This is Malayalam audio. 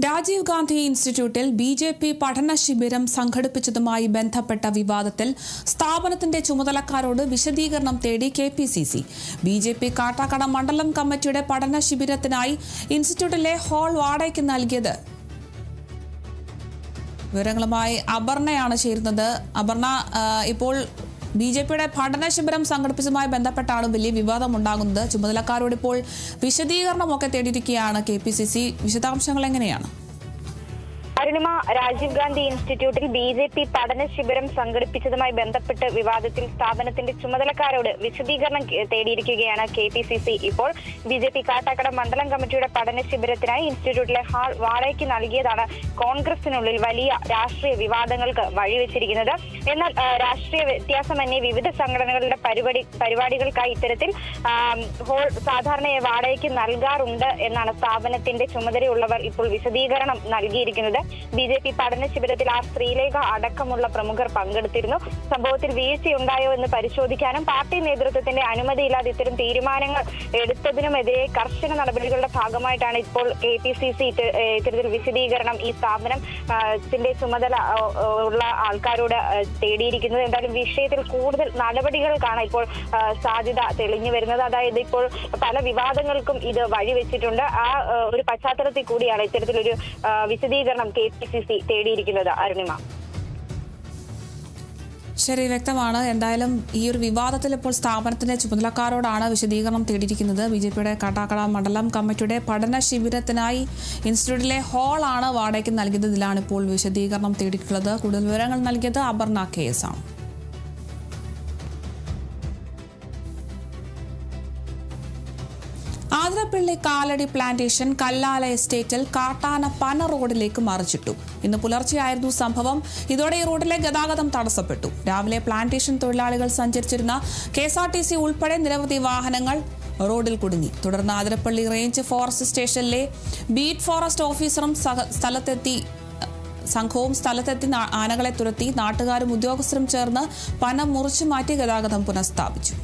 രാജീവ് ഗാന്ധി ഇൻസ്റ്റിറ്റ്യൂട്ടിൽ ബിജെപി പഠന ശിബിരം സംഘടിപ്പിച്ചതുമായി ബന്ധപ്പെട്ട വിവാദത്തിൽ സ്ഥാപനത്തിന്റെ ചുമതലക്കാരോട് വിശദീകരണം തേടി കെപിസിസി. ബിജെപി കാട്ടാക്കട മണ്ഡലം കമ്മിറ്റിയുടെ പഠന ശിബിരത്തിനായി ഇൻസ്റ്റിറ്റ്യൂട്ടിലെ ഹാൾ വാടകയ്ക്ക് നൽകിയത്. വിവരങ്ങളുമായി അപർണയാണ് ചേരുന്നത്. അപർണ, ഇപ്പോൾ ബിജെപിയുടെ പഠന ശിബിരം സംഘടിപ്പിച്ചതുമായി ബന്ധപ്പെട്ടാണ് വലിയ വിവാദം ഉണ്ടാകുന്നത്. ചുമതലക്കാരോട് ഇപ്പോൾ വിശദീകരണമൊക്കെ തേടിയിരിക്കുകയാണ് കെപിസിസി. വിശദാംശങ്ങൾ എങ്ങനെയാണ്? അരുണിമ, രാജീവ് ഗാന്ധി ഇൻസ്റ്റിറ്റ്യൂട്ടിൽ ബിജെപി പഠന ശിബിരം സംഘടിപ്പിച്ചതുമായി ബന്ധപ്പെട്ട് വിവാദത്തിൽ സ്ഥാപനത്തിന്റെ ചുമതലക്കാരോട് വിശദീകരണം തേടിയിരിക്കുകയാണ് കെപിസിസി. ഇപ്പോൾ ബിജെപി കാട്ടാക്കട മണ്ഡലം കമ്മിറ്റിയുടെ പഠന ശിബിരത്തിനായി ഇൻസ്റ്റിറ്റ്യൂട്ടിലെ ഹാൾ വാടകയ്ക്ക് നൽകിയതാണ് കോൺഗ്രസിനുള്ളിൽ വലിയ രാഷ്ട്രീയ വിവാദങ്ങൾക്ക് വഴിവെച്ചിരിക്കുന്നത്. എന്നാൽ രാഷ്ട്രീയ വ്യത്യാസമന്യേ വിവിധ സംഘടനകളുടെ പരിപാടികൾക്കായി ഇത്തരത്തിൽ ഹാൾ സാധാരണയായി വാടകയ്ക്ക് നൽകാറുണ്ട് എന്നാണ് സ്ഥാപനത്തിന്റെ ചുമതലയുള്ളവർ ഇപ്പോൾ വിശദീകരണം നൽകിയിരിക്കുന്നത്. ബിജെപി പഠന ശിബിരത്തിൽ ശ്രീലേഖ അടക്കമുള്ള പ്രമുഖർ പങ്കെടുത്തിരുന്നു. സംഭവത്തിൽ വീഴ്ചയുണ്ടായോ എന്ന് പരിശോധിക്കാനും പാർട്ടി നേതൃത്വത്തിന്റെ അനുമതിയില്ലാതെ ഇത്തരം തീരുമാനങ്ങൾ എടുത്തതിനുമെതിരെ കർശന നടപടികളുടെ ഭാഗമായിട്ടാണ് ഇപ്പോൾ കെപിസിസി ഇത്തരത്തിൽ വിശദീകരണം ഈ സ്ഥാപനത്തിന്റെ ചുമതല ഉള്ള ആൾക്കാരോട് തേടിയിരിക്കുന്നത്. എന്തായാലും വിഷയത്തിൽ കൂടുതൽ നടപടികൾക്കാണ് ഇപ്പോൾ സാധ്യത തെളിഞ്ഞു വരുന്നത്. അതായത് ഇപ്പോൾ പല വിവാദങ്ങൾക്കും ഇത് വഴിവെച്ചിട്ടുണ്ട്. ആ ഒരു പശ്ചാത്തലത്തിൽ കൂടിയാണ് ഇത്തരത്തിലൊരു വിശദീകരണം കെപിസിസി തേടിയിരിക്കുന്നത്. അരുണിമ, ശരി, വ്യക്തമാണ്. എന്തായാലും ഈ ഒരു വിവാദത്തിൽ ഇപ്പോൾ സ്ഥാപനത്തിന്റെ ചുമതലക്കാരോടാണ് വിശദീകരണം തേടിയിരിക്കുന്നത്. ബിജെപിയുടെ കാട്ടാക്കട മണ്ഡലം കമ്മിറ്റിയുടെ പഠന ശിബിരത്തിനായി ഇൻസ്റ്റിറ്റ്യൂട്ടിലെ ഹാളാണ് വാടകയ്ക്ക് നൽകിയത്. ഇതിലാണ് ഇപ്പോൾ വിശദീകരണം തേടിയിട്ടുള്ളത്. കൂടുതൽ വിവരങ്ങൾ നൽകിയത് അപർണ KS ആണ്. ആതിരപ്പള്ളി കാലടി പ്ലാന്റേഷൻ കല്ലാല എസ്റ്റേറ്റിൽ കാട്ടാന പന റോഡിലേക്ക് മറിച്ചിട്ടു. ഇന്ന് പുലർച്ചെയായിരുന്നു സംഭവം. ഇതോടെ ഈ റോഡിലെ ഗതാഗതം തടസ്സപ്പെട്ടു. രാവിലെ പ്ലാന്റേഷൻ തൊഴിലാളികൾ സഞ്ചരിച്ചിരുന്ന KSRTC ഉൾപ്പെടെ നിരവധി വാഹനങ്ങൾ റോഡിൽ കുടുങ്ങി. തുടർന്ന് ആതിരപ്പള്ളി റേഞ്ച് ഫോറസ്റ്റ് സ്റ്റേഷനിലെ ബീറ്റ് ഫോറസ്റ്റ് ഓഫീസറും സംഘവും സ്ഥലത്തെത്തി ആനകളെ തുരത്തി. നാട്ടുകാരും ഉദ്യോഗസ്ഥരും ചേർന്ന് പന മുറിച്ചു മാറ്റി ഗതാഗതം പുനഃസ്ഥാപിച്ചു.